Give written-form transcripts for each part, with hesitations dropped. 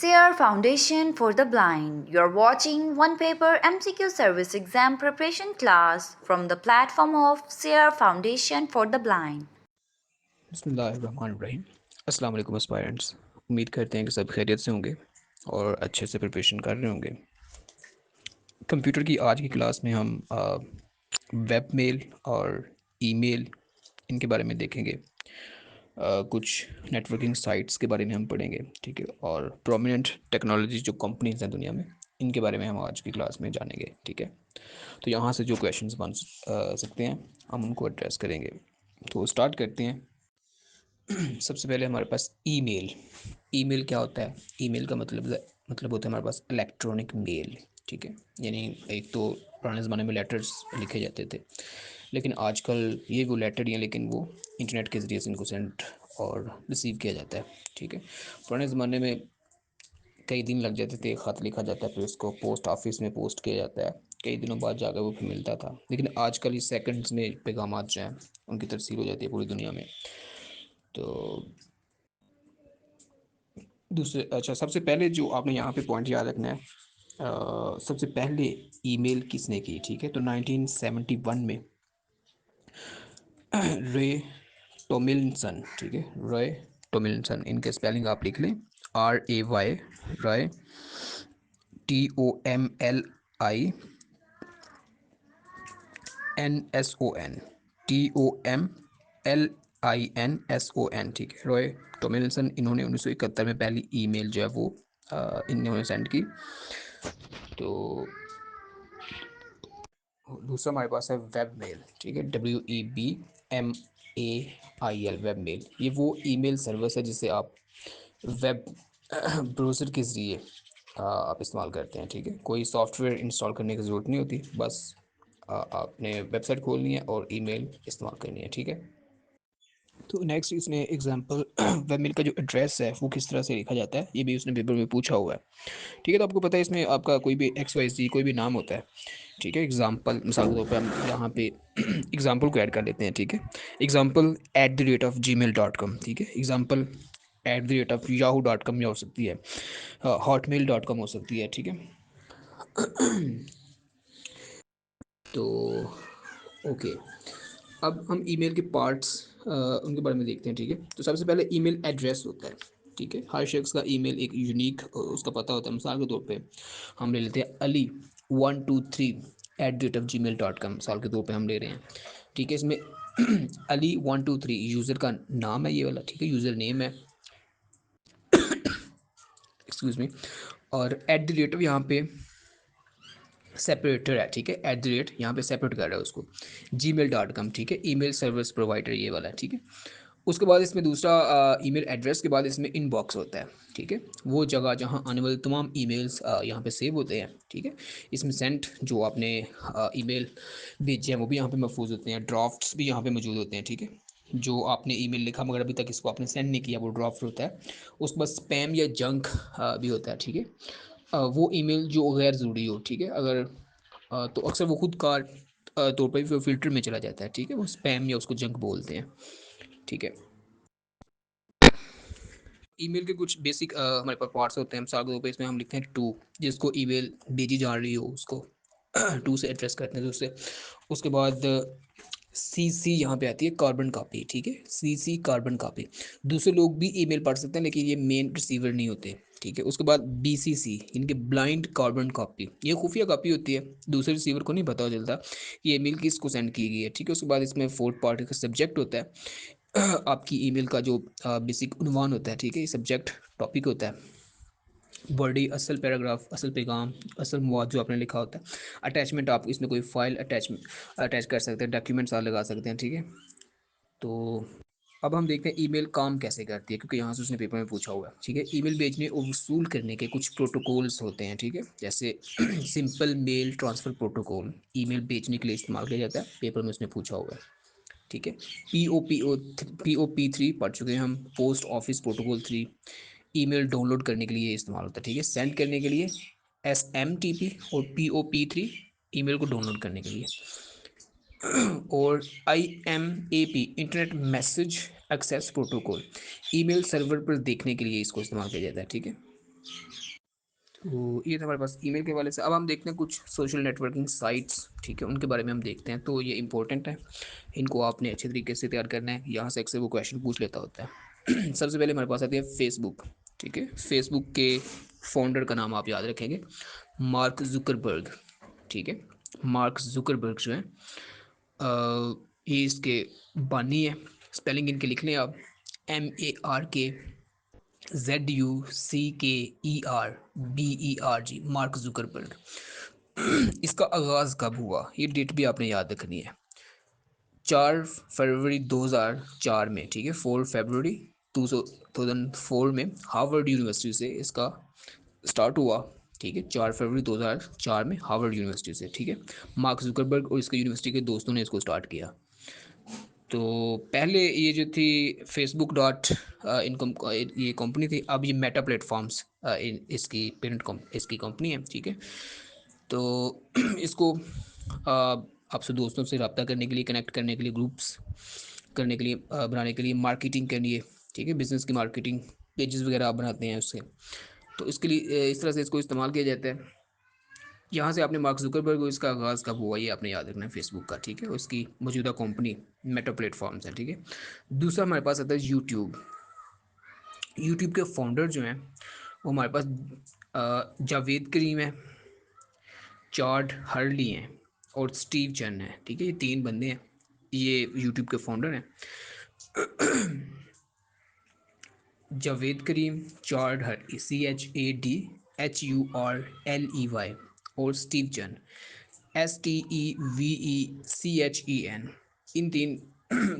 SEER Foundation for the Blind. You're watching one paper MCQ service exam preparation class from the platform of SEER Foundation for the Blind. बिस्मिल्लाहिर्रहमानिर्रहीम। अस्सलाम वालेकुम aspirants. उम्मीद करते हैं कि सब खैरियत से होंगे और अच्छे से प्रिपरेशन कर रहे होंगे। कंप्यूटर की आज की क्लास में हम वेब मेल और ईमेल इनके बारे में देखेंगे। कुछ नेटवर्किंग साइट्स के बारे में हम पढ़ेंगे, ठीक है, और प्रोमिनेंट टेक्नोलॉजी जो कंपनीज हैं दुनिया में, इनके बारे में हम आज की क्लास में जानेंगे, ठीक है। तो यहाँ से जो क्वेश्चंस बन सकते हैं हम उनको एड्रेस करेंगे। तो स्टार्ट करते हैं। सबसे पहले हमारे पास ईमेल। ईमेल क्या होता है? ईमेल का मतलब होता है हमारे पास इलेक्ट्रॉनिक मेल, ठीक है। यानी एक तो पुराने ज़माने में लेटर्स लिखे जाते थे, लेकिन आजकल ये वो लेटर ही हैं, लेकिन वो इंटरनेट के ज़रिए से इनको सेंड और रिसीव किया जाता है, ठीक है। पुराने ज़माने में कई दिन लग जाते थे, ख़त लिखा जाता है, फिर उसको पोस्ट ऑफिस में पोस्ट किया जाता है, कई दिनों बाद जाकर वो फिर मिलता था। लेकिन आजकल इस सेकंड्स में पैगाम जो हैं उनकी तरसील हो जाती है पूरी दुनिया में। तो दूसरे, अच्छा, सबसे पहले जो आपने यहाँ पे पॉइंट याद रखना है, सबसे पहले ईमेल किसने की, ठीक है। तो 1971 में रे टोमिल्सन, ठीक है, रे टोमिल्सन, इनके स्पेलिंग आप लिख लें, RAY, राय, TOMLINSON, TOMLINSON, ठीक है, रॉय टोमिल्सन। इन्होंने 1971 में पहली ईमेल जो है वो इन्होंने सेंड की। तो दूसरा हमारे पास है वेब मेल, ठीक है, WEBMAIL, वेब मेल। ये वो ईमेल सर्विस है जिसे आप वेब ब्राउज़र के ज़रिए आप इस्तेमाल करते हैं, ठीक है। कोई सॉफ्टवेयर इंस्टॉल करने की ज़रूरत नहीं होती, बस आपने वेबसाइट खोलनी है और ईमेल इस्तेमाल करनी है, ठीक है। तो नेक्स्ट इसने एग्जांपल वेब मेल का जो एड्रेस है वो किस तरह से लिखा जाता है, ये भी उसने पेपर में पूछा हुआ है, ठीक है। तो आपको पता है इसमें आपका कोई भी XYZ कोई भी नाम होता है, ठीक है। एग्जांपल, मिसाल के तौर पे हम यहाँ पे एग्जांपल को ऐड कर लेते हैं, ठीक है। एग्जांपल @gmail.com, ठीक है। एग्जांपल @yahoo.com या हो सकती है, hotmail.com हो सकती है, ठीक है। तो ओके, अब हम ईमेल के पार्ट्स उनके बारे में देखते हैं, ठीक है। तो सबसे पहले ईमेल एड्रेस होता है, ठीक है। हर शख्स का ईमेल एक यूनिक उसका पता होता है। मिसाल के तौर पे हम ले लेते हैं Ali123@gmail.com, मिसाल के तौर पे हम ले रहे हैं, ठीक है। इसमें Ali123 यूज़र का नाम है, ये वाला, ठीक है, यूज़र नेम है, एक्सक्यूज़ मी। और @ यहाँ पे सेपरेटर है, ठीक है, यहाँ पे सेपरेट कर रहा है उसको, gmail.com, ठीक है, ईमेल सर्विस प्रोवाइडर ये वाला, ठीक है। उसके बाद इसमें दूसरा ईमेल एड्रेस के बाद इसमें इनबॉक्स होता है, ठीक है, वो जगह जहाँ आने वाले तमाम ईमेल्स यहाँ पे सेव होते हैं, ठीक है। इसमें सेंट जो आपने ईमेल भेजे हैं वो भी यहाँ पे महफूज होते हैं, ड्राफ्ट्स भी यहाँ पे मौजूद होते हैं, ठीक है। जो आपने ईमेल लिखा मगर अभी तक इसको आपने सेंड नहीं किया, वो ड्राफ्ट होता है। उसके बाद स्पैम या जंक भी होता है, ठीक है। वो ईमेल जो गैर ज़रूरी हो, ठीक है, अगर तो अक्सर वो खुद का तौर पर भी फ़िल्टर में चला जाता है, ठीक है, वो स्पैम या उसको जंक बोलते हैं, ठीक है। ईमेल के कुछ बेसिक हमारे पास पार्ट्स होते हैं। मिसाल के तौर पे इसमें हम लिखते हैं टू, जिसको ईमेल भेजी जा रही हो उसको टू से एड्रेस करते हैं दूसरे। उसके बाद CC यहाँ पे आती है, कार्बन कापी, ठीक है, CC कार्बन कापी। दूसरे लोग भी ईमेल पढ़ सकते हैं लेकिन ये मेन रिसीवर नहीं होते, ठीक है। उसके बाद BCC, इनके ब्लाइंड कार्बन कॉपी, ये खुफिया कॉपी होती है, दूसरे रिसीवर को नहीं पता चलता कि ईमेल किसको सेंड की गई है, ठीक है। उसके बाद इसमें फोर्थ पार्ट का सब्जेक्ट होता है, आपकी ईमेल का जो बेसिक उन्वान होता है, ठीक है, ये सब्जेक्ट टॉपिक होता है, बॉडी, असल पैराग्राफ, असल पैगाम, असल मवाद जो आपने लिखा होता है। अटैचमेंट, आप इसमें कोई फाइल अटैच कर सकते हैं, डॉक्यूमेंट्स आप लगा सकते हैं, ठीक है। तो अब हम देखते हैं ईमेल काम कैसे करती है, क्योंकि यहाँ से उसने पेपर में पूछा हुआ है, ठीक है। ईमेल भेजने और वसूल करने के कुछ प्रोटोकॉल्स होते हैं, ठीक है, जैसे simple mail transfer protocol email भेजने के लिए इस्तेमाल किया जाता है, पेपर में उसने पूछा हुआ है, ठीक है। POP3 पढ़ चुके हैं हम, post office protocol 3, email download करने के लिए इस्तेमाल होता है, ठीक है, सेंड करने के लिए SMTP, और POP3 ईमेल को डाउनलोड करने के लिए। और IMAP, internet message access protocol, email server पर देखने के लिए इसको इस्तेमाल किया जाता है, ठीक है। तो ये था हमारे पास ईमेल के वाले से। अब हम देखते हैं कुछ सोशल नेटवर्किंग साइट्स, ठीक है, उनके बारे में हम देखते हैं। तो ये इंपॉर्टेंट है, इनको आपने अच्छे तरीके से तैयार करना है। यहाँ से अक्सर वो क्वेश्चन पूछ लेता होता है। सबसे पहले हमारे पास आती है फेसबुक, ठीक है। फेसबुक के फाउंडर का नाम आप याद रखेंगे, मार्क जुकरबर्ग, ठीक है। मार्क जुकरबर्ग जो है ये इसके बानी है। स्पेलिंग इनके लिख लें आप, MARKZUCKERBERG, मार्क जुकरबर्ग। इसका आगाज़ कब हुआ, ये डेट भी आपने याद रखनी है। 4 फरवरी 2004 में, ठीक है। 4 फरवरी 2004 में हार्वर्ड यूनिवर्सिटी से इसका स्टार्ट हुआ, ठीक है। 4 फरवरी 2004 में हार्वर्ड यूनिवर्सिटी से, ठीक है। मार्क जुकरबर्ग और इसके यूनिवर्सिटी के दोस्तों ने इसको स्टार्ट किया। तो पहले ये जो थी फेसबुक डॉट इनकम, ये कंपनी थी। अब ये मेटा प्लेटफॉर्म्स इसकी इसकी कंपनी है, ठीक है। तो इसको आपसे दोस्तों से रब्ता करने के लिए, कनेक्ट करने के लिए, ग्रुप्स करने के लिए, बनाने के लिए, मार्केटिंग के लिए, ठीक है। बिजनेस की मार्केटिंग पेजेस वगैरह आप बनाते हैं उससे, तो इसके लिए इस तरह से इसको इस्तेमाल किया जाता है। यहाँ से आपने मार्क जुकरबर्ग को, इसका आगाज़ कब हुआ ये आपने याद रखना है, फेसबुक का, ठीक है। उसकी मौजूदा कंपनी मेटा प्लेटफॉर्म्स है, ठीक है। दूसरा हमारे पास आता है यूट्यूब। यूट्यूब के फाउंडर जो हैं वो हमारे पास जावेद करीम है, चार्ड हर्ली हैं और स्टीव चन है, ठीक है। ये 3 बंदे हैं, ये यूट्यूब के फाउंडर हैं। जावेद करीम, चार्ड हर्ली, CHADHURLEY, और स्टीव चन, STEVECHEN। इन 3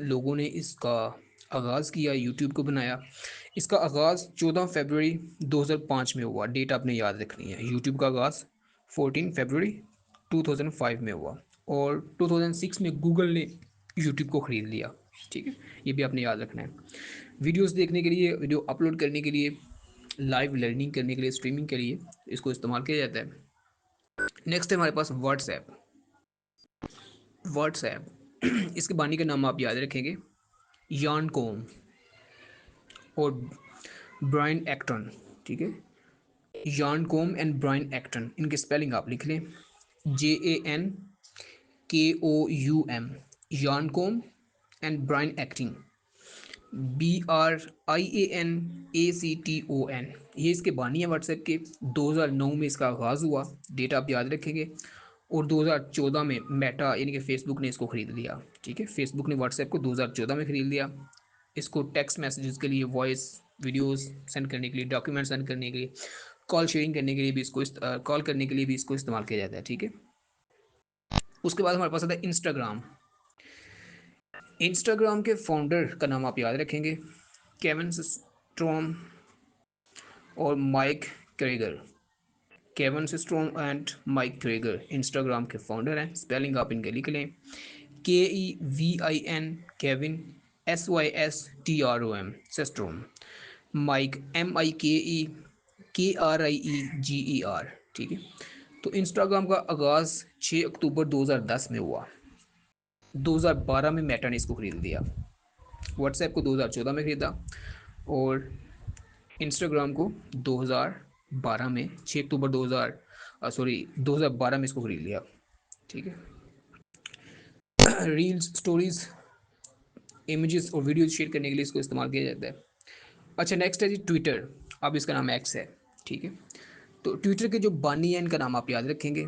लोगों ने इसका आगाज़ किया, यूट्यूब को बनाया। इसका आगाज़ 14 फरवरी 2005 में हुआ, डेट आपने याद रखनी है। यूट्यूब का आगाज़ 14 फरवरी 2005 में हुआ, और 2006 में गूगल ने यूट्यूब को ख़रीद लिया, ठीक है। ये भी आपने याद रखना है। वीडियोस देखने के लिए, वीडियो अपलोड करने के लिए, लाइव लर्निंग करने के लिए, स्ट्रीमिंग के लिए इसको इस्तेमाल किया जाता है। नेक्स्ट है हमारे पास व्हाट्सएप। व्हाट्सएप इसके बानी का नाम आप याद रखेंगे, यान कोम और ब्रायन एक्टन, ठीक है। यान कोम एंड ब्रायन एक्टन, इनके स्पेलिंग आप लिख लें, JANKOUM, यान कोम एंड ब्रायन एक्टिंग, BRIANACTON। ये इसके बानी है व्हाट्सएप के। 2009 में इसका आगाज़ हुआ, डेट आप याद रखेंगे। और 2014 में मेटा यानी कि फेसबुक ने इसको ख़रीद लिया, ठीक है। फेसबुक ने व्हाट्सएप को 2014 में ख़रीद लिया। इसको टेक्स्ट मैसेजेस के लिए, वॉइस वीडियोस सेंड करने के लिए, डॉक्यूमेंट सेंड करने के लिए, कॉल शेयरिंग करने के लिए भी इसको कॉल करने के लिए भी इसको इस्तेमाल किया जाता है, ठीक है। उसके बाद हमारे पास आता है इंस्टाग्राम। इंस्टाग्राम के फाउंडर का नाम आप याद रखेंगे, केविन स्ट्रॉम और Mike Krieger. Kevin Systrom and Mike Krieger Instagram के फाउंडर हैं। स्पेलिंग आप इनके लिख लें, KEVIN, Kevin, SYSTROM, Systrom, Mike MIKE KRIEGER, ठीक है। तो इंस्टाग्राम का आगाज़ 6 अक्टूबर 2010 में हुआ। 2012 में मेटा ने इसको ख़रीद लिया। व्हाट्सएप को 2014 में ख़रीदा और इंस्टाग्राम को 2012 में 6 अक्टूबर 2012 में इसको ख़रीद लिया, ठीक है। रील्स, स्टोरीज, इमेजेस और वीडियोज शेयर करने के लिए इसको इस्तेमाल किया जाता है। अच्छा, नेक्स्ट है जी ट्विटर। अब इसका नाम एक्स है, ठीक है। तो ट्विटर के जो बानी हैं इनका नाम आप याद रखेंगे,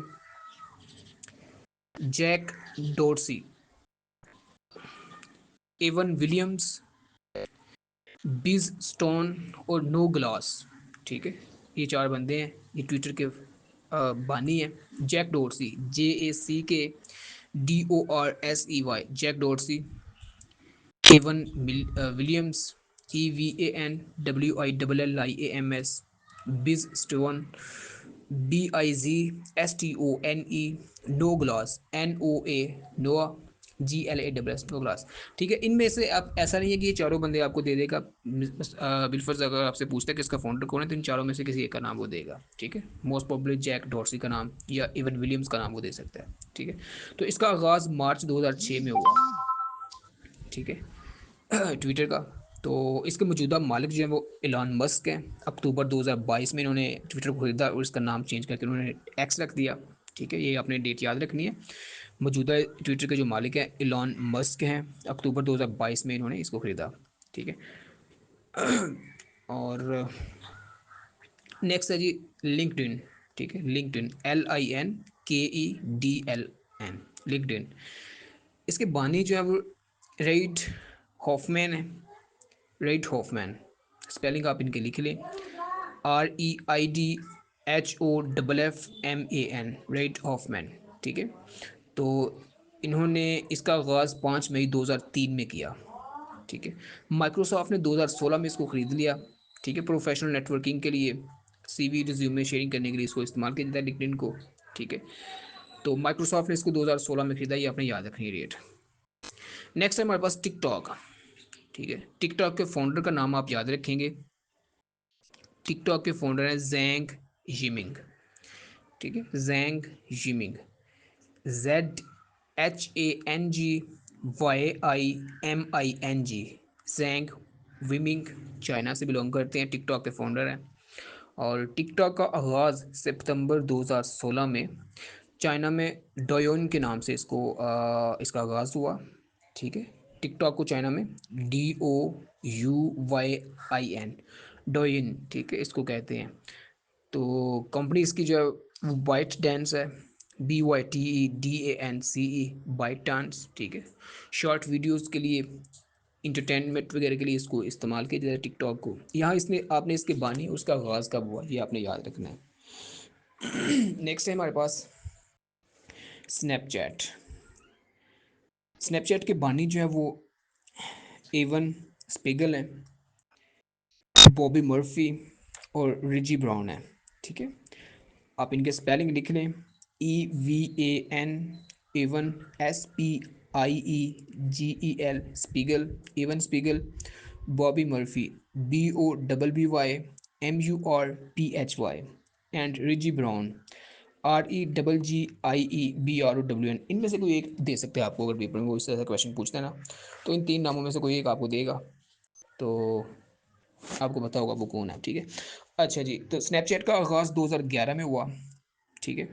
जैक डोर्सी, एवन विलियम्स, बिज स्टोन और नो ग्लास, ठीक है। ये 4 बंदे हैं, ये ट्विटर के बानी हैं। Jack Dorsey, JACKDORSEY, Jack Dorsey, Evan Williams, EVANWILLIAMS, Biz Stone, BIZSTONE, Noah Glass, NOA, Noah, GLASS, Noah Glass, ठीक है। इनमें से आप, ऐसा नहीं है कि ये चारों बंदे आपको दे देगा। बिलफर्ज अगर आपसे पूछता है कि इसका फाउंडर कौन है, तो इन चारों में से किसी एक का नाम वो देगा, ठीक है। मोस्ट प्रॉब्ली जैक डॉर्सी का नाम या इवन विलियम्स का नाम वो दे सकता है, ठीक है। तो इसका आगाज़ मार्च 2006 में हुआ, ठीक है, ट्विटर का। तो इसके मौजूदा मालिक जो हैं वो इलॉन मस्क हैं। अक्टूबर 2022 में इन्होंने ट्विटर को खरीदा और इसका नाम चेंज करके उन्होंने एक्स रख दिया। ठीक है, ये आपने डेट याद रखनी है। मौजूदा ट्विटर के जो मालिक हैं इलॉन मस्क हैं। अक्टूबर 2022 में इन्होंने इसको खरीदा। ठीक है, और नेक्स्ट है जी लिंक्डइन। ठीक है, लिंक्डइन LINKEDLN, लिंक्डइन। इसके बानी जो है वो रेड हॉफमैन है। रेड हॉफमैन, स्पेलिंग आप इनके लिख लें, REIDHOFFMAN, रेड हॉफमैन। ठीक है, तो इन्होंने इसका आगाज़ 5 मई 2003 में किया। ठीक है, माइक्रोसॉफ्ट ने 2016 में इसको ख़रीद लिया। ठीक है, प्रोफेशनल नेटवर्किंग के लिए, CV रिज्यूमे शेयरिंग करने के लिए इसको इस्तेमाल किया जाता है लिंक्डइन को। ठीक है, तो माइक्रोसॉफ्ट ने इसको 2016 में खरीदा, ये आपने याद रखनी है डेट। नेक्स्ट है हमारे पास टिकटॉक। ठीक है, टिकटॉक के फाउंडर का नाम आप याद रखेंगे। टिकटॉक के फाउंडर हैं जैंग जिमिंग। ठीक है, जैंग जिमिंग, ZHANGYIMING, जैंग विमिंग, चाइना से बिलोंग करते हैं, टिकटॉक के फाउंडर हैं। और टिकटॉक का आगाज़ सितंबर 2016 में चाइना में डोयोन के नाम से इसका आगाज़ हुआ। ठीक है, टिकटॉक को चाइना में DOUYIN, डोइन, ठीक है, इसको कहते हैं। तो कंपनी इसकी जो है बाइट डांस है, BYTEDANCE, बाइट डांस। ठीक है, शॉर्ट वीडियोस के लिए, इंटरटेनमेंट वगैरह के लिए इसको इस्तेमाल किया जाता है टिकटॉक को। यहाँ इसने आपने इसके बानी उसका आगाज़ कब हुआ ये आपने याद रखना है। नेक्स्ट है हमारे पास स्नैपचैट। स्नैपचैट के बानी जो है वो एवन स्पिगल है, बॉबी मर्फी और रिजी ब्राउन है। ठीक है, आप इनके स्पेलिंग लिख लें, EVAN, Evan SPIEGEL, Spiegel, Evan Spiegel. Bobby Murphy, BOBBYMURPHY, and Reggie Brown, REGGIEBROWN। इनमें से कोई एक दे सकते हैं आपको, अगर पेपर में वो इस तरह से क्वेश्चन पूछते हैं ना, तो इन 3 नामों में से कोई एक आपको देगा, तो आपको पता होगा वो कौन है। ठीक है, अच्छा जी, तो स्नैपचैट का आगाज़ 2011 में हुआ। ठीक है,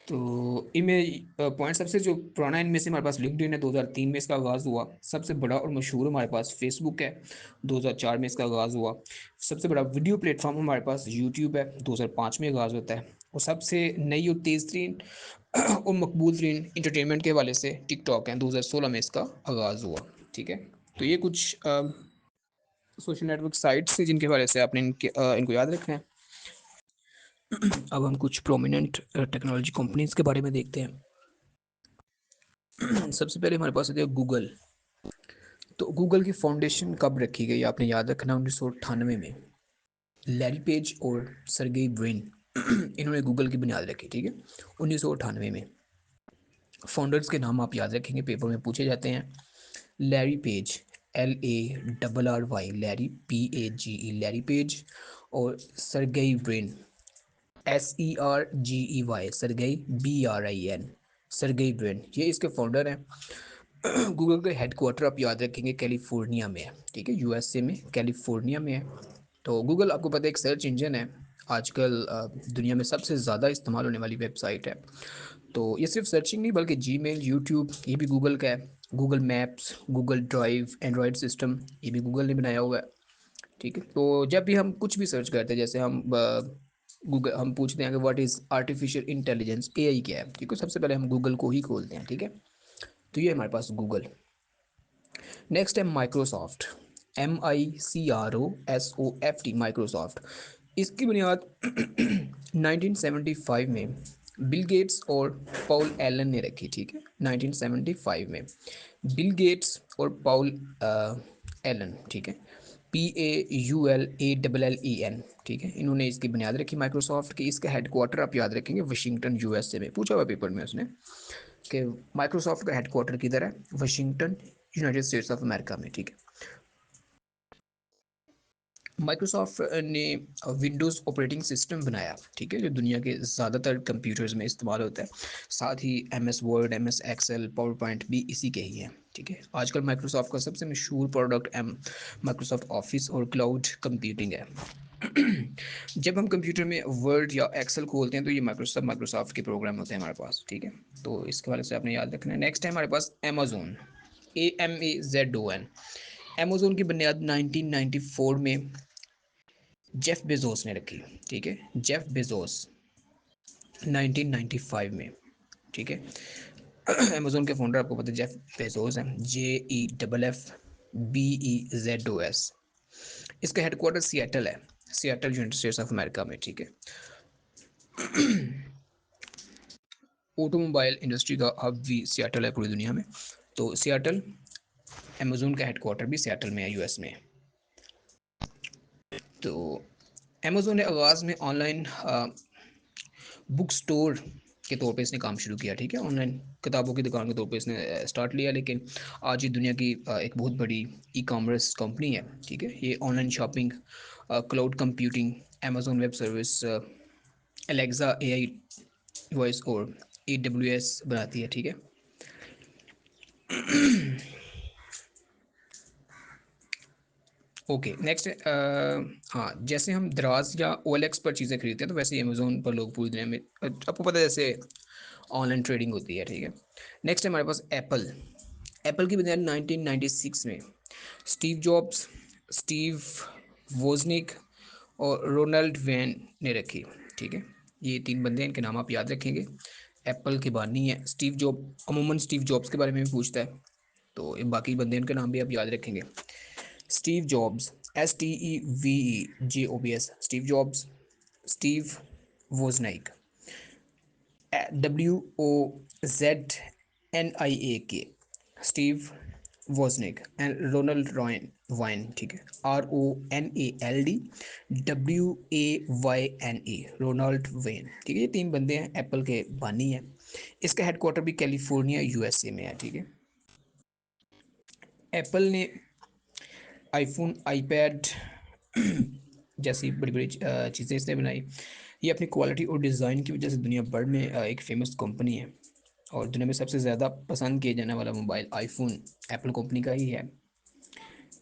तो इनमें पॉइंट सबसे जो पुराना इनमें से हमारे पास लिंक्डइन है, 2003 में इसका आगाज़ हुआ। सबसे बड़ा और मशहूर हमारे पास फेसबुक है, 2004 में इसका आगाज़ हुआ। सबसे बड़ा वीडियो प्लेटफॉर्म हमारे पास यूट्यूब है, 2005 में आगाज़ होता है। और सबसे नई और तेज़ तरीन और मकबूल तरीन इंटरटेनमेंट के हवाले से टिकटॉक है, 2016 में इसका आगाज़ हुआ। ठीक है, तो ये कुछ सोशल नेटवर्क साइट्स से जिनके हवाले से आपने इनको याद रखना है। अब हम कुछ प्रोमिनेंट टेक्नोलॉजी कंपनीज के बारे में देखते हैं। सबसे पहले हमारे पास होती है गूगल। तो गूगल की फाउंडेशन कब रखी गई आपने याद रखना, 1998 में। लैरी पेज और सरगेई ब्रिन इन्होंने गूगल की बुनियाद रखी। ठीक है, 1998 में। फाउंडर्स के नाम आप याद रखेंगे, पेपर में पूछे जाते हैं। Larry Page, LARRY, Larry PAGE, Larry Page. और Sergey Brin, SERGEY, Sergey BRIN, Sergey Brin, ये इसके फाउंडर हैं। गूगल का हेडक्वार्टर आप याद रखेंगे कैलिफोर्निया में है। ठीक है, USA में कैलिफोर्निया में है। तो गूगल आपको पता है एक सर्च इंजन है, आजकल दुनिया में सबसे ज़्यादा इस्तेमाल होने वाली वेबसाइट है। तो ये सिर्फ सर्चिंग नहीं बल्कि जीमेल, यूट्यूब, ये भी गूगल का है। Google maps, Google drive, Android system, ये भी गूगल ने बनाया हुआ है। ठीक है, तो जब भी हम कुछ भी सर्च करते हैं, जैसे हम गूगल हम पूछते हैं कि what is artificial intelligence, AI क्या है, ठीक है, सबसे पहले हम गूगल को ही खोलते हैं। ठीक है, तो ये हमारे पास गूगल। नेक्स्ट है माइक्रोसॉफ्ट, MICROSOFT, माइक्रोसॉफ्ट। इसकी बुनियाद 1975 में बिल गेट्स और पॉल एलन ने रखी। ठीक है, 1975 में बिल गेट्स और पॉल एलन। ठीक है, PAULALLEN। ठीक है, इन्होंने इसकी बुनियाद रखी माइक्रोसॉफ्ट की। इसका हेडक्वार्टर आप याद रखेंगे वाशिंगटन, USA में। पूछा हुआ पेपर में उसने कि माइक्रोसॉफ्ट का हेडक्वार्टर किधर है, Washington, United States of America में। ठीक है, माइक्रोसॉफ्ट ने विंडोज़ ऑपरेटिंग सिस्टम बनाया, ठीक है, जो दुनिया के ज़्यादातर कंप्यूटर्स में इस्तेमाल होता है। साथ ही M S Word, M S Excel, PowerPoint भी इसी के ही हैं, ठीक है। आजकल माइक्रोसॉफ्ट का सबसे मशहूर प्रोडक्ट माइक्रोसॉफ्ट ऑफिस और क्लाउड कंप्यूटिंग है। जब हम कंप्यूटर में वर्ड या एक्सेल खोलते हैं तो ये माइक्रोसॉफ्ट के प्रोग्राम होते हैं हमारे पास, ठीक है। तो इसके बारे से आपने याद रखना है। नेक्स्ट है हमारे पास अमेजोन, AMAZON। अमेजोन की बुनियाद 1994 में जेफ बेजोस ने रखी, ठीक है, जेफ बेजोस 1995 में, ठीक है। अमेजोन के फाउंडर आपको पता है जेफ बेजोस हैं, JEFF BEZOS। इसका हेडक्वार्टर सियाटल है, Seattle United States of America में, ठीक है। ऑटोमोबाइल इंडस्ट्री का हब भी सियाटल है पूरी दुनिया में। तो सियाटल, अमेजोन का हेडक्वार्टर भी सियाटल में है, US में। तो अमेजोन ने आगाज़ में ऑनलाइन बुक स्टोर के तौर पे इसने काम शुरू किया, ठीक है, ऑनलाइन किताबों की दुकान के तौर पे इसने स्टार्ट लिया। लेकिन आज ये दुनिया की एक बहुत बड़ी ई कॉमर्स कंपनी है, ठीक है। ये online shopping, cloud computing, Amazon web service, Alexa AI voice और AWS बनाती है, ठीक है। Okay, next. हाँ, जैसे हम दराज या OLX पर चीज़ें खरीदते हैं तो वैसे ही अमेजोन पर लोग पूरी दुनिया में, आपको पता है, जैसे ऑनलाइन ट्रेडिंग होती है, ठीक है। नेक्स्ट है हमारे पास एप्पल। एप्पल की बुनियाद 1996 में स्टीव जॉब्स, स्टीव वोजनिक और रोनाल्ड वैन ने रखी, ठीक है। ये तीन बंदे हैं, इनके नाम आप याद रखेंगे। एप्पल के बानी है स्टीव जॉब, अमूमन स्टीव जॉब्स के बारे में भी पूछता है, तो बाकी बंदे उनके नाम भी आप याद रखेंगे। Steve Jobs, STEVEJOBS, Steve Jobs, Steve Wozniak, WOZNIAK, Steve Wozniak, and Ronald Ryan Wayne, ठीक है, RONALD रोनाल्ड वेन, ठीक है। ये तीन बंदे हैं, एप्पल के बानी हैं। इसका हेडक्वार्टर भी कैलिफोर्निया USA में है, ठीक है। एप्पल ने आईफोन, आईपैड जैसी बड़ी बड़ी चीज़ें इसने बनाई। ये अपनी क्वालिटी और डिज़ाइन की वजह से दुनिया भर में एक फ़ेमस कंपनी है, और दुनिया में सबसे ज़्यादा पसंद किया जाने वाला मोबाइल आईफोन एप्पल कंपनी का ही है।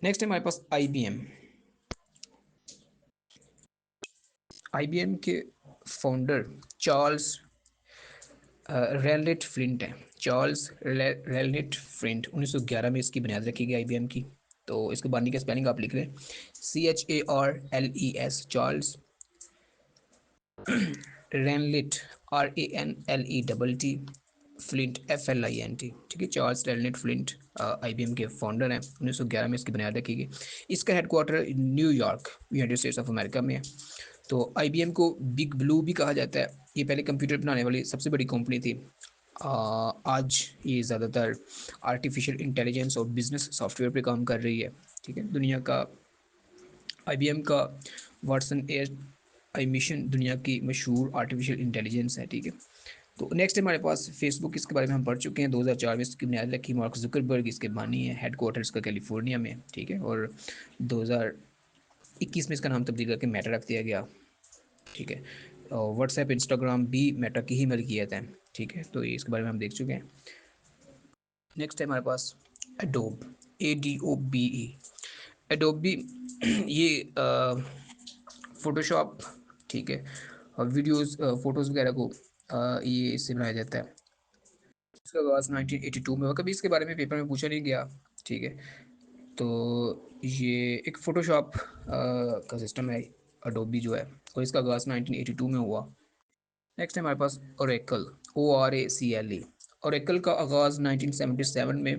नेक्स्ट है हमारे पास IBM। IBM के फाउंडर चार्ल्स रेलनिट फ्लिंट हैं, चार्ल्स रेलनिट फ्लिंट। 1911 में इसकी बुनियाद रखी गई IBM की। तो इसके बानी का स्पेलिंग आप लिख लें, CHARLES, Charles Ranlett, RANLETT, Flint FLINT, ठीक है। चार्ल्स रेनलिट फ्लिंट IBM के फाउंडर हैं। 1911 में इसकी बुनियाद रखी गई। इसका headquarter New York, United States of America में है। तो IBM को बिग ब्लू भी कहा जाता है। ये पहले कंप्यूटर बनाने वाली सबसे बड़ी कंपनी थी। आज ये ज़्यादातर आर्टिफिशियल इंटेलिजेंस और बिजनेस सॉफ्टवेयर पे काम कर रही है, ठीक है। दुनिया का IBM का वाटसन AI मिशन दुनिया की मशहूर आर्टिफिशियल इंटेलिजेंस है, ठीक है। तो नेक्स्ट हमारे पास फेसबुक, इसके बारे में हम पढ़ चुके हैं। 2004 में इसकी बुनियाद रखी, मार्क जुकरबर्ग इसके बानी है, हेडक्वार्टर इसका कैलिफोर्निया में, ठीक है। और 2021 में इसका नाम तब्दील करके मेटा रख दिया गया, ठीक है। और व्हाट्सएप, इंस्टाग्राम भी मेटा की ही मिल्कियत है, ठीक है। तो ये इसके बारे में हम देख चुके हैं। नेक्स्ट है हमारे पास एडोब, ADOBE। एडोबी ये फ़ोटोशॉप, ठीक है, और वीडियोस, फ़ोटोज़ वगैरह को ये इससे बनाया जाता है। इसका आगाज़ 1982 में हुआ। कभी इसके बारे में पेपर में पूछा नहीं गया, ठीक है। तो ये एक फ़ोटोशॉप का सिस्टम है, एडोबी जो है, और इसका आगाज़ 1982 में हुआ। नेक्स्ट है हमारे पास ओरेकल, ORACLE। ओरेकल का आगाज़ 1977 में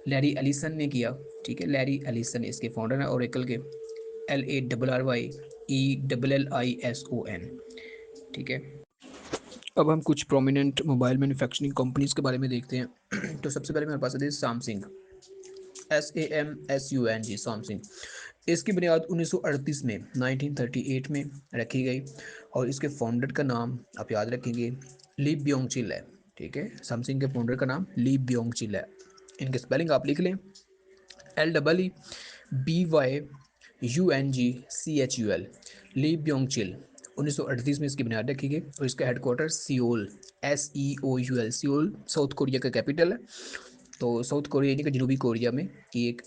लैरी एलिसन ने किया, ठीक है। लैरी एलिसन इसके फाउंडर हैं ओरेकल के, LARRYELLISON, ठीक है। अब हम कुछ प्रोमिनेंट मोबाइल मैन्युफैक्चरिंग कंपनीज़ के बारे में देखते हैं। तो सबसे पहले मेरे पास आती है सैमसंग, SAMSUNG, सैमसंग। इसकी बुनियाद 1938 में 1938 में रखी गई, और इसके फाउंडर का नाम आप याद रखेंगे, ली ब्योंग चिल है, ठीक है। सैमसंग के फाउंडर का नाम ली ब्योंग चिल है। इनके स्पेलिंग आप लिख लें, LEEBYONG UNGCHUL, ली ब्योंग चिल 1938 में इसकी बुनियाद रखी गई और इसका headquarter Seoul SEOUL Seoul south Korea का कैपिटल है। तो साउथ कोरिया यानी कि जनूबी कोरिया में की एक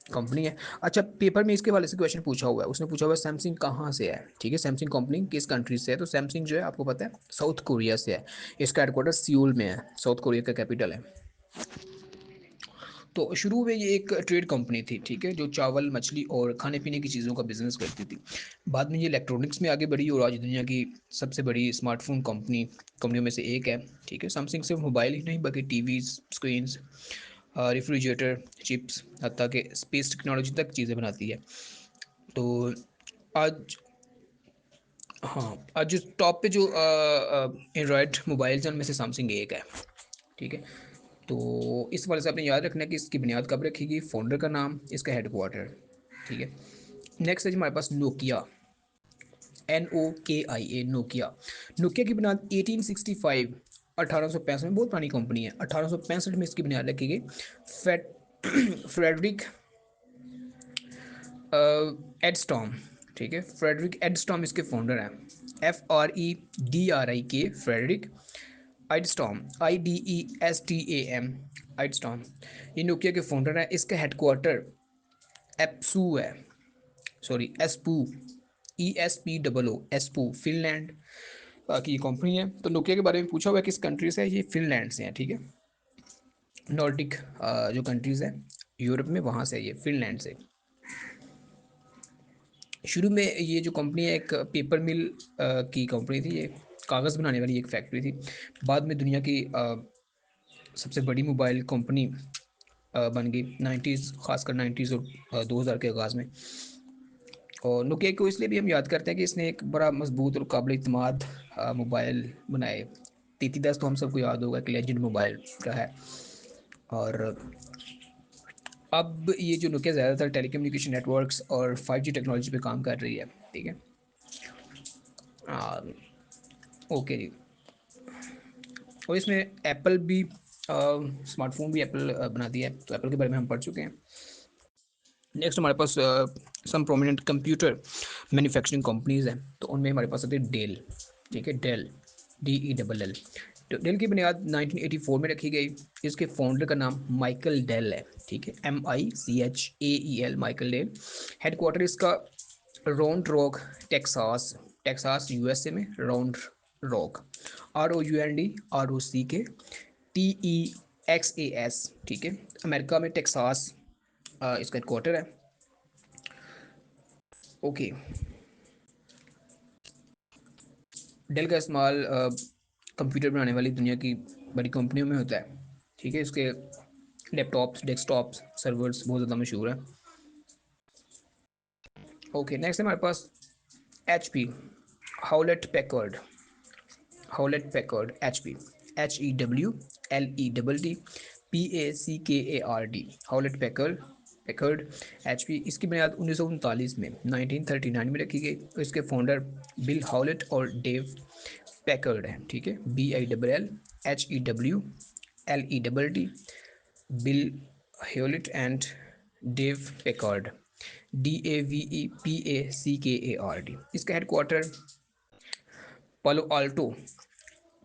कंपनी है। अच्छा, पेपर में इसके वाले से क्वेश्चन पूछा हुआ है, उसने पूछा हुआ है सैमसंग कहाँ से है, ठीक है, सैमसंग कंपनी किस कंट्री से है, तो सैमसंग जो है आपको पता है साउथ कोरिया से है। इसका हेडक्वार्टर सियोल में है, साउथ कोरिया का कैपिटल है। तो शुरू में ये एक ट्रेड कंपनी थी, ठीक है, जो चावल मछली और खाने पीने की चीज़ों का बिजनेस करती थी। बाद में ये इलेक्ट्रॉनिक्स में आगे बढ़ी और आज दुनिया की सबसे बड़ी स्मार्टफोन कंपनियों में से एक है, ठीक है। सैमसंग सिर्फ मोबाइल ही नहीं बल्कि टीवीज, स्क्रीन्स, रेफ्रिजरेटर, चिप्स, हत्ता कि स्पेस टेक्नोलॉजी तक चीज़ें बनाती है। तो आज, हाँ, आज जो टॉप पे जो एंड्रॉयड मोबाइल्स हैं उनमें से सैमसंग एक है, ठीक है। तो इस वाले से आपने याद रखना है कि इसकी बुनियाद कब रखी गई, फाउंडर का नाम, इसका हेडक्वार्टर, ठीक है। नेक्स्ट है जी हमारे पास नोकिया, NOKIA, नोकिया। नोकिया की बुनियाद 1865 1865 में, बहुत पुरानी कंपनी है। 1865 में इसकी बुनियाद रखी गई। फ्रेडरिक एडस्टॉम, ठीक है, फ्रेडरिक एडस्टॉम इसके फाउंडर हैं। FREDRIK, फ्रेडरिक आइडस्टॉम, IDESTAM, आइडस्टॉम, ये नोकिया के फाउंडर हैं। इसका हेडक्वार्टर एप्सू है, सॉरी एस्पू, ESPOO, एस्पू, फिनलैंड की कंपनी है। तो नोकिया के बारे में पूछा हुआ है किस कंट्री से है, ये फिनलैंड से है, ठीक है। नॉर्डिक जो कंट्रीज़ है यूरोप में, वहाँ से है ये, फिनलैंड से। शुरू में ये जो कंपनी है एक पेपर मिल की कंपनी थी, ये कागज़ बनाने वाली एक फैक्ट्री थी। बाद में दुनिया की सबसे बड़ी मोबाइल कंपनी बन गई 90s, खासकर 90s और 2000 के आगाज़ में। और नोकिया को इसलिए भी हम याद करते हैं कि इसने एक बड़ा मजबूत और काबिल इत्मीनान मोबाइल बनाए। 3310 तो हम सबको याद होगा, एक लेजेंड मोबाइल का है। और अब ये जो नोकिया ज़्यादातर टेलीकम्युनिकेशन नेटवर्क्स और 5G टेक्नोलॉजी पे काम कर रही है, ठीक है। ओके जी। और इसमें एप्पल भी स्मार्टफोन भी एप्पल बनाती है, तो एप्पल के बारे में हम पढ़ चुके हैं। नेक्स्ट हमारे पास some prominent computer manufacturing companies हैं, तो उनमें हमारे पास आती है डेल, ठीक है, डेल, DELL। तो डेल की बुनियाद 1984 में रखी गई। इसके फाउंडर का नाम माइकल डेल है, ठीक है, MICHAEL, माइकल डेल। हेडक्वार्टर इसका round rock, Texas, Texas USA में, राउंड रॉक, ROUNDROCK TEXAS, ठीक है, अमेरिका में टेक्सास इसका हेडक्वार्टर है। ओके, डेल का इस्तेमाल कंप्यूटर बनाने वाली दुनिया की बड़ी कंपनियों में होता है, ठीक है। इसके लैपटॉप्स, डेस्कटॉप्स, सर्वर्स बहुत ज़्यादा मशहूर हैं। ओके, नेक्स्ट है हमारे पास HP, Hewlett Packard, Hewlett Packard, HP, HEWLETT Hewlett Packard, Packard, HP। इसकी बुनियाद 1939 में, 1939 में रखी गई और इसके फाउंडर बिल हाउलेट और डेव पैकर्ड है, ठीक है, BILL HEWLETT, Bill Hewlett and Dave Packard, DAVEPACKARD। इसका headquarter Palo Alto,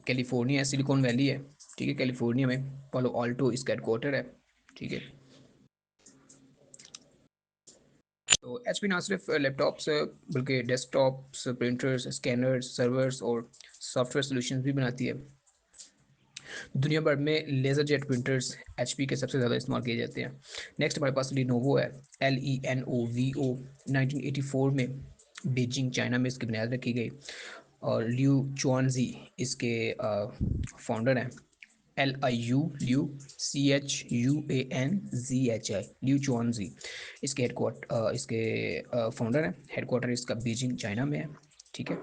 California, Silicon Valley है, ठीक है, कैलिफोर्निया में पालो आल्टो इसका हेडक्वार्टर है, ठीक है। तो एच पी ना सिर्फ लैपटॉप्स बल्कि डेस्कटॉप्स, प्रिंटर्स, स्कैनर्स, सर्वर्स और सॉफ्टवेयर सॉल्यूशंस भी बनाती है। दुनिया भर में लेज़र जेट प्रिंटर्स HP के सबसे ज़्यादा इस्तेमाल किए जाते हैं। नेक्स्ट हमारे पास लिनोवो है, LENOVO। 1984 में बीजिंग, चाइना में इसकी बुनियाद रखी गई और ल्यू चुआनजी इसके फाउंडर हैं। LIU CHUANZHI, ल्यू चुआनजी इसके फाउंडर हैं। हेडक्वार्टर इसका बीजिंग, चाइना में है, ठीक है।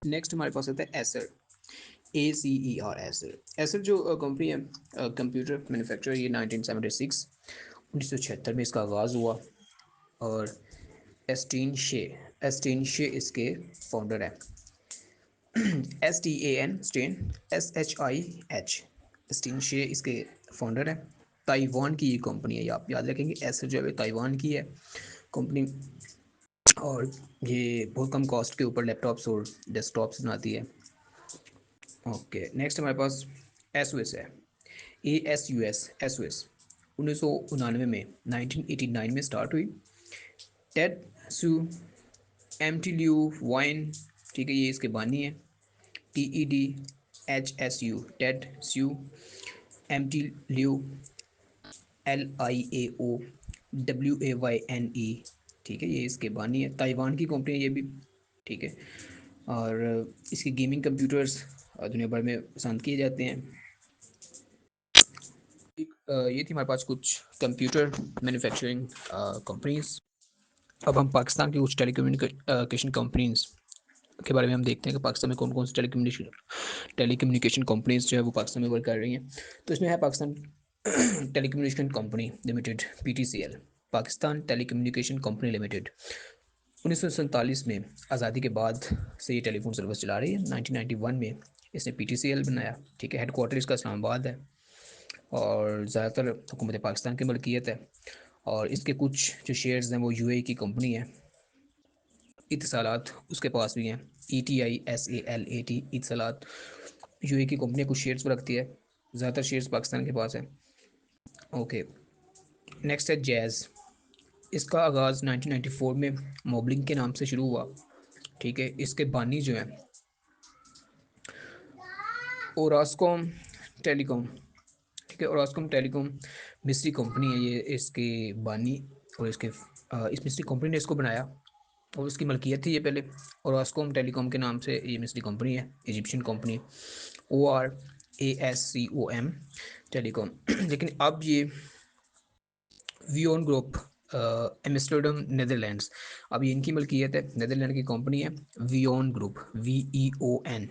नेक्स्ट हमारे पास आता है एसर, ACER, एसर। एसर जो कंपनी है कंप्यूटर मैन्युफैक्चरर, ये 1976 में इसका आगाज़ हुआ और एस्टीन शे इसके फाउंडर है। STAN, स्टेन, SHIH, स्टीन शे इसके फाउंडर है। ताइवान की ये कंपनी है, आप याद रखेंगे एसर जो है ताइवान की है कंपनी, और ये बहुत कम कॉस्ट के ऊपर लैपटॉप्स और डेस्कटॉप्स बनाती है। ओके, नेक्स्ट हमारे पास एस ओ एस है, एस ओ एस 1999 में 1989 में स्टार्ट हुई। टेड सू एम टी ल्यू वाइन, ठीक है, ये इसके बानी है। TEDHSU, टेड स्यू एम टी ल्यू LIAO WAYNE, ठीक है, ये इसके बानी है। ताइवान की कंपनी है ये भी, ठीक है। और इसके गेमिंग कंप्यूटर्स दुनिया भर में पसंद किए जाते हैं। ये थी हमारे पास कुछ कंप्यूटर मैन्युफैक्चरिंग कंपनीज। अब हम पाकिस्तान की कुछ टेलीकम्युनिकेशन कंपनीज के बारे में हम देखते हैं कि पाकिस्तान में कौन कौन सी टेलीकम्युनिकेशन कंपनीज जो है वो पाकिस्तान में वर्क कर रही हैं। तो इसमें है Pakistan telecommunication company limited, PTCL, Pakistan telecommunication company limited. 1947 में आज़ादी के बाद से ये टेलीफोन सर्विस चला रही है। 1991 में इसने PTCL बनाया, ठीक है। हेडक्वार्टर इसका इस्लामाबाद है और ज़्यादातर हुकूमत पाकिस्तान की मलकियत है। और इसके कुछ जो शेयर्स हैं वो UAE की कंपनी है। इत्तसालात उसके पास भी हैं, ETISALAT, इत्तसालात UAE की कंपनी कुछ शेयर्स पर रखती है, ज़्यादातर शेयर्स पाकिस्तान के पास है। ओके, नेक्स्ट है जैज़। इसका आगाज़ 1994 में मोबलिंग के नाम से शुरू हुआ, ठीक है। इसके बानी जो हैं ओरास्कॉम टेलीकॉम, ठीक है, ओरास्कॉम टेलीकॉम मिस्री कंपनी है ये इसके बानी। और इस मिस्री कंपनी ने इसको बनाया और इसकी मलकियत थी ये पहले। ओरास्कॉम टेलीकॉम के नाम से ये मिस्री कंपनी है, इजिप्शियन कंपनी, ORASCOM टेलीकॉम। लेकिन अब ये वियोन ग्रुप एम्स्टर्डम नेदरलैंड्स, अब ये इनकी मलकियत है, नेदरलैंड की कंपनी है वियोन ग्रुप, VEON,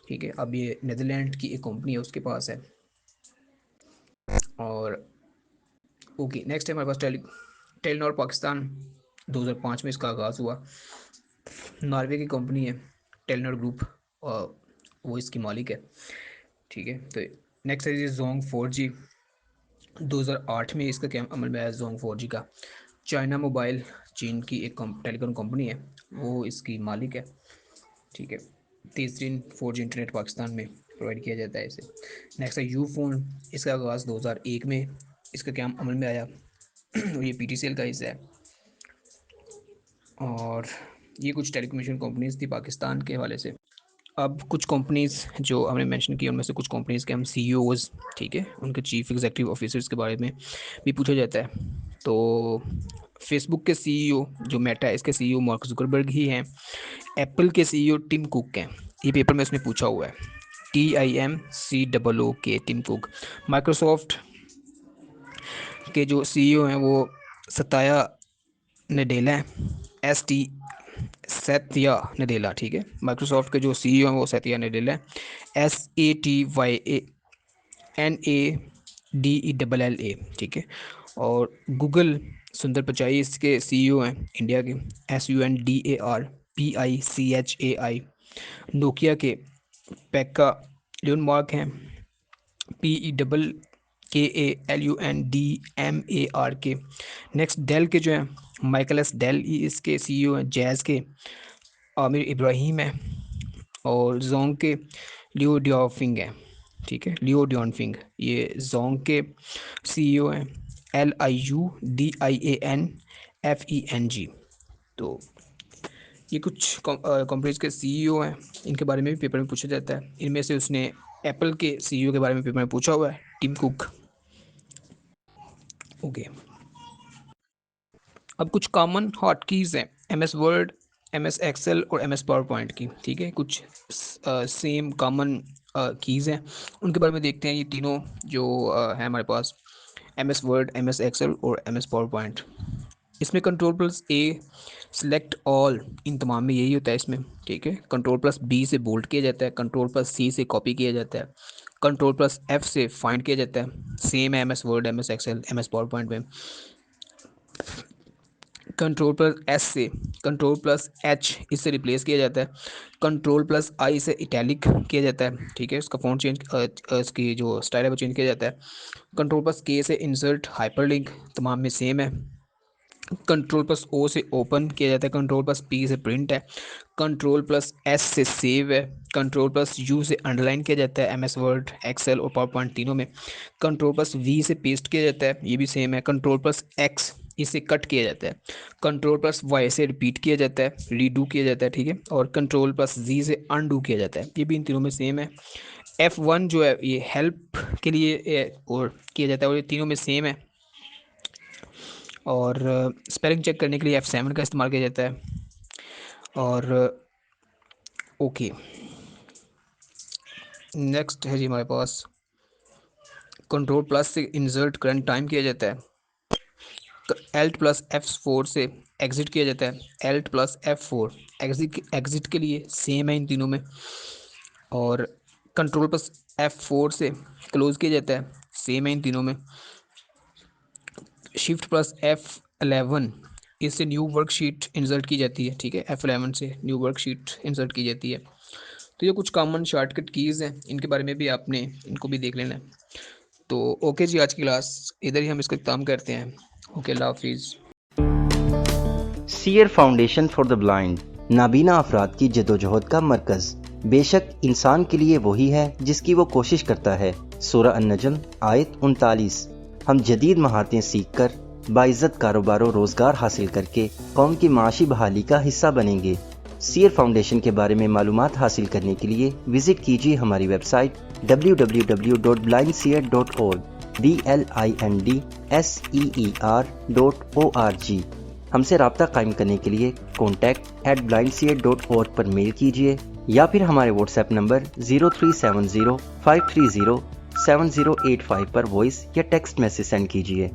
ठीक है। अब ये नेदरलैंड की एक कंपनी है, उसके पास है। और ओके, नेक्स्ट है हमारे पास टेलीनॉर पाकिस्तान। 2005 में इसका आगाज़ हुआ। नॉर्वे की कंपनी है टेलीनॉर ग्रुप, और वो इसकी मालिक है, ठीक है। तो नेक्स्ट है ये जोंग 4G। 2008 में इसका क्या अमल में आया जोंग 4G का। चाइना मोबाइल, चीन की एक टेलीकॉम कंपनी है, वो इसकी मालिक है, ठीक है। तेज़ तरीन 4G इंटरनेट पाकिस्तान में प्रोवाइड किया जाता है इसे। नेक्स्ट है यू फ़ोन। इसका आगाज़ 2001 में इसका क्या अमल में आया और ये PTCL का हिस्सा है। और ये कुछ टेलीकम्युनिकेशन कंपनीज थी पाकिस्तान के हवाले से। अब कुछ कंपनीज़ जो हमने मेंशन की उनमें से कुछ कंपनीज़ के हम CEOs, ठीक है, उनके चीफ एग्जीक्यूटिव ऑफिसर्स के बारे में भी पूछा जाता है। तो फेसबुक के CEO जो मेटा है इसके CEO मार्क जुकरबर्ग ही हैं। एप्पल के CEO टिम कुक हैं, ये पेपर में इसने पूछा हुआ है, TIMCOOK, टिम कुक। माइक्रोसॉफ्ट के जो CEO हैं वो सताया नडेला है, सत्या नडेला, ठीक है। माइक्रोसॉफ्ट के जो CEO हैं वो सत्या नडेला है, SATYANADELLA, ठीक है। और गूगल सुंदर पिचाई इसके CEO हैं इंडिया के, SUNDARPICHAI। नोकिया के पैका ल्यूनमार्क हैं, PELLUNDMARK। नेक्स्ट डेल के जो हैं माइकल एस डेल, इसके CEO हैं। जैज़ के आमिर इब्राहिम है। और जोंग के लियो डियोफिंग है, ठीक है, लियो डियोनफिंग, ये जोंग के CEO हैं। LIUDIANFENG। तो ये कुछ कंपनीज के CEO हैं, इनके बारे में भी पेपर में पूछा जाता है। इनमें से उसने एप्पल के CEO के बारे में पेपर में पूछा हुआ है, टिम कुक। ओके, अब कुछ कॉमन हॉट कीज़ हैं MS वर्ड, MS एक्सेल और MS पावर पॉइंट की, ठीक है। कुछ सेम कॉमन कीज़ हैं, उनके बारे में देखते हैं। ये तीनों जो है हमारे पास, MS वर्ड, MS एक्सेल और MS पावर पॉइंट। इसमें Ctrl+A सेलेक्ट ऑल, इन तमाम में यही होता है इसमें, ठीक है। Ctrl+B से बोल्ड किया जाता है, Ctrl+C से कॉपी किया जाता है, Ctrl+F से फाइंड किया जाता है। सेम है MS Word, MS Excel, MS PowerPoint में। कंट्रोल प्लस एस से कंट्रोल प्लस एच इससे रिप्लेस किया जाता है, कंट्रोल प्लस आई से इटैलिक किया जाता है, ठीक है, इसका फॉन्ट चेंज, इसकी जो स्टाइल है वो चेंज किया जाता है, कंट्रोल प्लस के से इंसर्ट हाइपरलिंक तमाम में सेम है, कंट्रोल प्लस ओ से ओपन किया जाता है, कंट्रोल प्लस पी से प्रिंट है, कंट्रोल प्लस एस से सेव है, कंट्रोल प्लस यू से अंडरलाइन किया जाता है MS वर्ड, एक्सेल और पावर पॉइंट तीनों में, कंट्रोल प्लस वी से पेस्ट किया जाता है, ये भी सेम है, कंट्रोल प्लस एक्स इसे कट किया जाता है, कंट्रोल प्लस वाई से रिपीट किया जाता है, रीडू किया जाता है, ठीक है, और कंट्रोल प्लस जी से अनडू किया जाता है, ये भी इन तीनों में सेम है। F1 जो है ये हेल्प के लिए और किया जाता है और ये तीनों में सेम है। और स्पेलिंग चेक करने के लिए F7 का इस्तेमाल किया जाता है। और ओके, नेक्स्ट है जी हमारे पास कंट्रोल प्लस से इंसर्ट करंट टाइम किया जाता है, Alt प्लस F4 से एग्ज़िट किया जाता है, Alt प्लस F4 एग्ज़िट के लिए सेम है इन तीनों में, और कंट्रोल प्लस F4 से क्लोज़ किया जाता है, सेम है इन तीनों में, शिफ्ट प्लस F11 इससे न्यू वर्कशीट इंसर्ट की जाती है, ठीक है, F11 से न्यू वर्कशीट इंसर्ट की जाती है। तो ये कुछ कॉमन शॉर्टकट कीज़ हैं, इनके बारे में भी आपने इनको भी देख लेना है। तो ओके जी, आज की क्लास इधर ही हम इसका इख्तिताम करते हैं। ओके, अल्लाह हाफिज़। Seer foundation for the blind नाबीना अफराद की जदोजहद का मरकज़। बेशक इंसान के लिए वही है जिसकी वो कोशिश करता है। सूरह अन-नजम आयत 39। हम जदीद महारतें सीख कर बाइज़्ज़त कारोबार और रोज़गार हासिल करके कौम की माशी बहाली का हिस्सा बनेंगे। सीयर फाउंडेशन के बारे में मालूमात हासिल करने के लिए विज़िट कीजिए हमारी वेबसाइट www.blindseer.org blindseer.org। हमसे रब्ता कायम करने के लिए contact@blindseer.org पर मेल कीजिए या फिर हमारे व्हाट्सएप नंबर 0370 530 7085 पर वॉइस या टेक्स्ट मैसेज सेंड कीजिए।